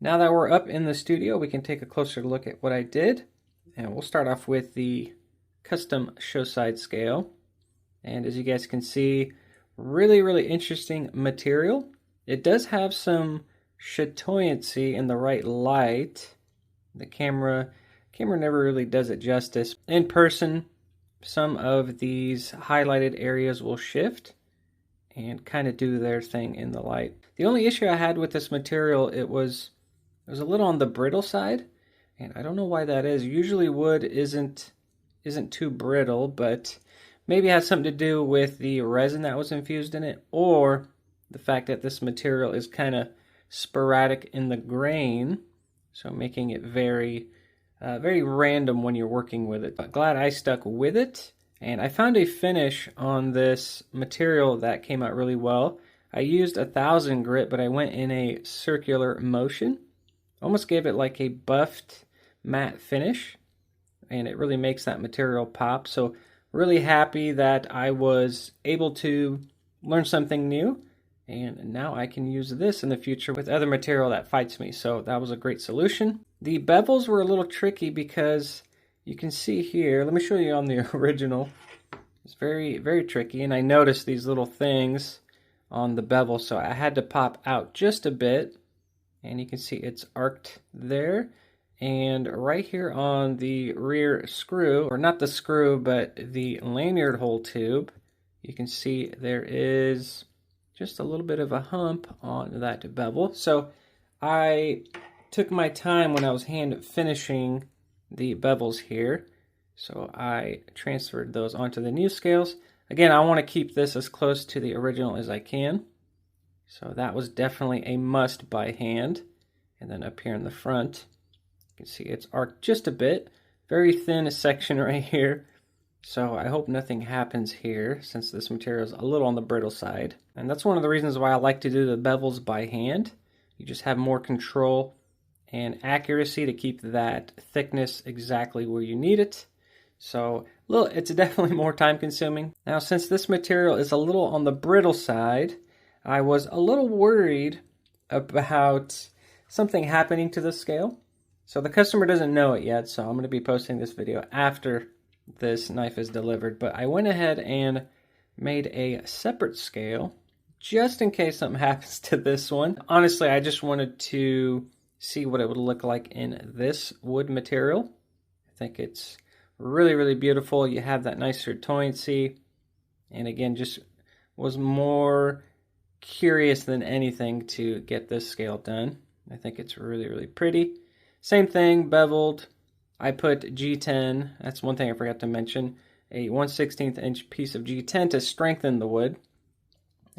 Now that we're up in the studio, we can take a closer look at what I did. And we'll start off with the custom show side scale. And as you guys can see, really interesting material. It does have some chatoyancy in the right light. The camera never really does it justice. In person, some of these highlighted areas will shift and kind of do their thing in the light. The only issue I had with this material, it was a little on the brittle side, and I don't know why that is. Usually wood isn't too brittle, but maybe it has something to do with the resin that was infused in it, or the fact that this material is kind of sporadic in the grain, so making it very random when you're working with it. But glad I stuck with it, and I found a finish on this material that came out really well. I used 1000 grit, but I went in a circular motion. Almost gave it like a buffed matte finish, and it really makes that material pop. So really happy that I was able to learn something new, and now I can use this in the future with other material that fights me. So that was a great solution. The bevels were a little tricky because you can see here, let me show you on the original. It's very tricky, and I noticed these little things on the bevel, so I had to pop out just a bit, and you can see it's arced there. And right here on the rear screw, or not the screw, but the lanyard hole tube, you can see there is just a little bit of a hump on that bevel. So I took my time when I was hand finishing the bevels here. So I transferred those onto the new scales. Again, I want to keep this as close to the original as I can. So that was definitely a must by hand. And then up here in the front, you can see it's arced just a bit. Very thin section right here. So I hope nothing happens here, since this material is a little on the brittle side. And that's one of the reasons why I like to do the bevels by hand. You just have more control and accuracy to keep that thickness exactly where you need it. So it's definitely more time consuming. Now, since this material is a little on the brittle side, I was a little worried about something happening to the scale. So the customer doesn't know it yet, so I'm going to be posting this video after this knife is delivered. But I went ahead and made a separate scale just in case something happens to this one. Honestly, I just wanted to see what it would look like in this wood material. I think it's really beautiful. You have that nice chatoyancy, and again, just was more curious than anything to get this scale done. I think it's really pretty. Same thing, beveled. I put G10, that's one thing I forgot to mention, a 1/16 inch piece of G10 to strengthen the wood.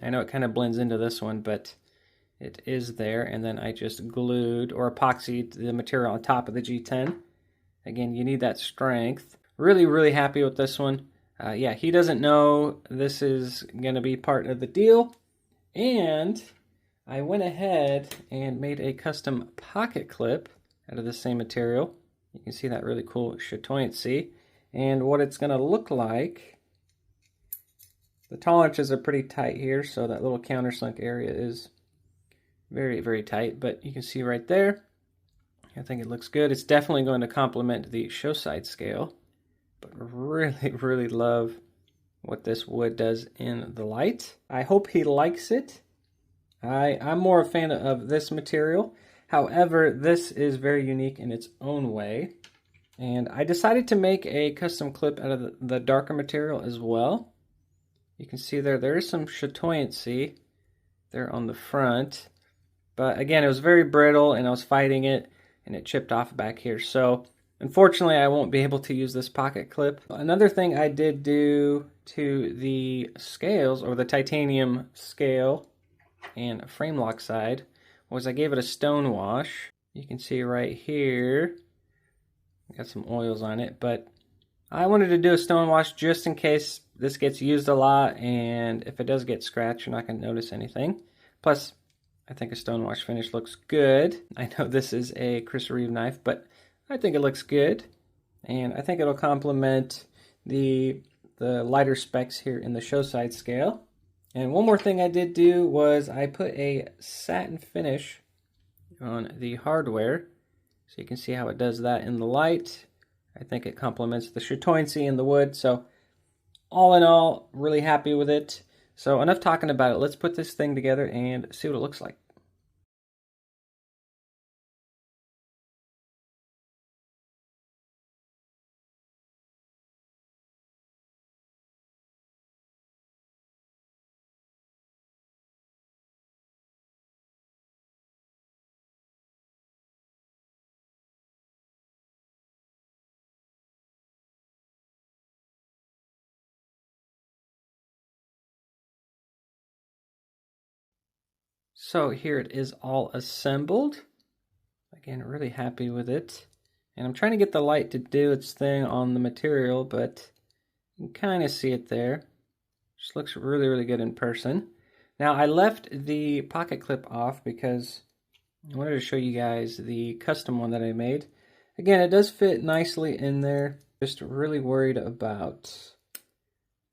I know it kind of blends into this one, but it is there. And then I just glued or epoxied the material on top of the G10. Again, you need that strength. Really happy with this one. Yeah, he doesn't know this is going to be part of the deal. And I went ahead and made a custom pocket clip out of the same material. You can see that really cool chatoyancy. And what it's going to look like, the tolerances are pretty tight here, so that little countersunk area is very tight. But you can see right there, I think it looks good. It's definitely going to complement the show side scale. But really love what this wood does in the light. I hope he likes it. I'm more a fan of this material. However, this is very unique in its own way. And I decided to make a custom clip out of the darker material as well. You can see there is some chatoyancy there on the front. But again, it was very brittle, and I was fighting it, and it chipped off back here. So unfortunately, I won't be able to use this pocket clip. Another thing I did do to the scales, or the titanium scale and frame lock side, was I gave it a stone wash. You can see right here, got some oils on it, but I wanted to do a stone wash just in case this gets used a lot, and if it does get scratched, you're not going to notice anything. Plus, I think a stone wash finish looks good. I know this is a Chris Reeve knife, but I think it looks good, and I think it'll complement the lighter specs here in the show side scale. And one more thing I did do was I put a satin finish on the hardware. So you can see how it does that in the light. I think it complements the chatoyancy in the wood. So all in all, really happy with it. So enough talking about it. Let's put this thing together and see what it looks like. So here it is all assembled. Again, really happy with it. And I'm trying to get the light to do its thing on the material, but you can kind of see it there. Just looks really, really good in person. Now I left the pocket clip off because I wanted to show you guys the custom one that I made. Again, it does fit nicely in there. Just really worried about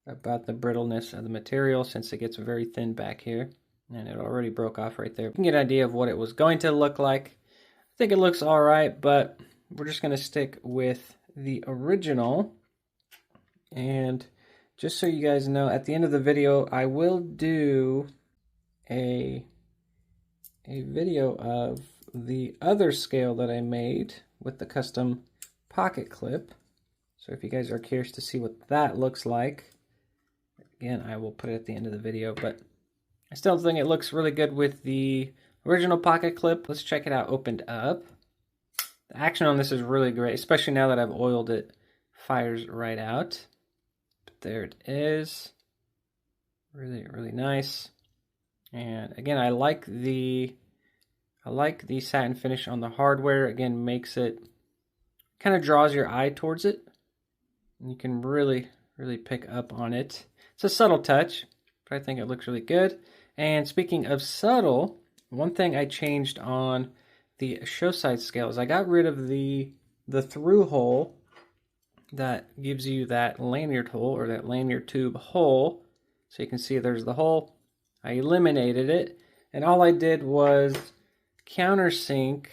the brittleness of the material since it gets very thin back here. And it already broke off right there. You can get an idea of what it was going to look like. I think it looks all right, but we're just going to stick with the original. And just so you guys know, at the end of the video, I will do a video of the other scale that I made with the custom pocket clip. So if you guys are curious to see what that looks like, again, I will put it at the end of the video, but I still think it looks really good with the original pocket clip. Let's check it out opened up. The action on this is really great, especially now that I've oiled it. Fires right out. But there it is. Really, really nice. And again, I like the satin finish on the hardware. Again, makes it, kind of draws your eye towards it. And you can really, really pick up on it. It's a subtle touch, but I think it looks really good. And speaking of subtle, one thing I changed on the show side scale is I got rid of the through hole that gives you that lanyard hole or that lanyard tube hole. So you can see there's the hole. I eliminated it, and all I did was countersink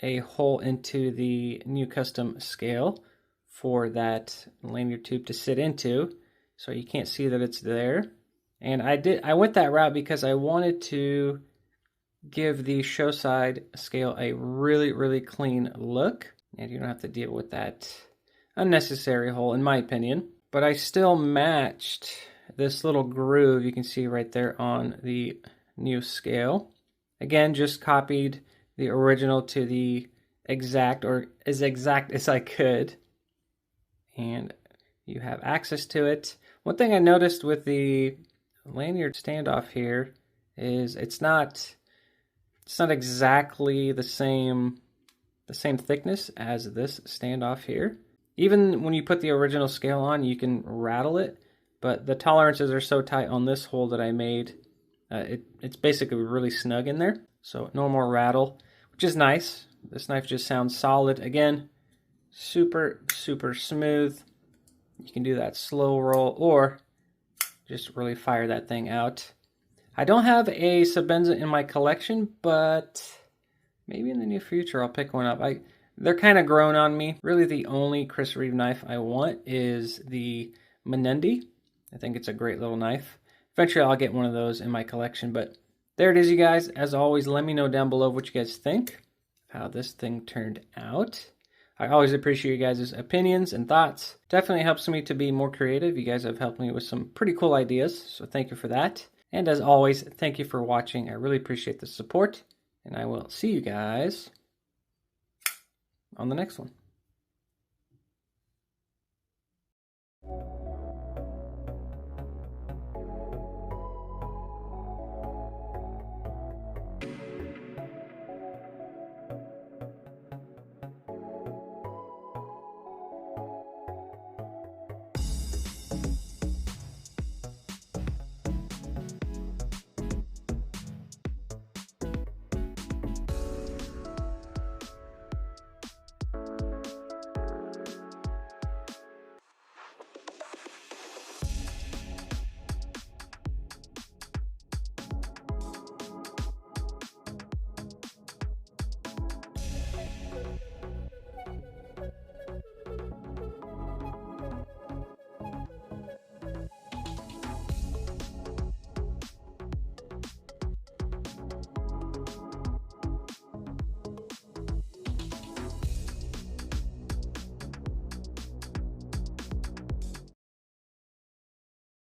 a hole into the new custom scale for that lanyard tube to sit into, so you can't see that it's there. And I went that route because I wanted to give the show side scale a really, really clean look. And you don't have to deal with that unnecessary hole, in my opinion. But I still matched this little groove you can see right there on the new scale. Again, just copied the original to the exact, or as exact as I could. And you have access to it. One thing I noticed with the lanyard standoff here is it's not exactly the same thickness as this standoff here. Even when you put the original scale on, you can rattle it, but the tolerances are so tight on this hole that I made, it's basically really snug in there, so no more rattle, which is nice. This knife just sounds solid. Again, super, super smooth. You can do that slow roll or just really fire that thing out. I don't have a Sebenza in my collection, but maybe in the near future I'll pick one up. They're kind of grown on me. Really the only Chris Reeve knife I want is the Menendi. I think it's a great little knife. Eventually I'll get one of those in my collection, but there it is, you guys. As always, let me know down below what you guys think of how this thing turned out. I always appreciate you guys' opinions and thoughts. Definitely helps me to be more creative. You guys have helped me with some pretty cool ideas, so thank you for that. And as always, thank you for watching. I really appreciate the support, and I will see you guys on the next one.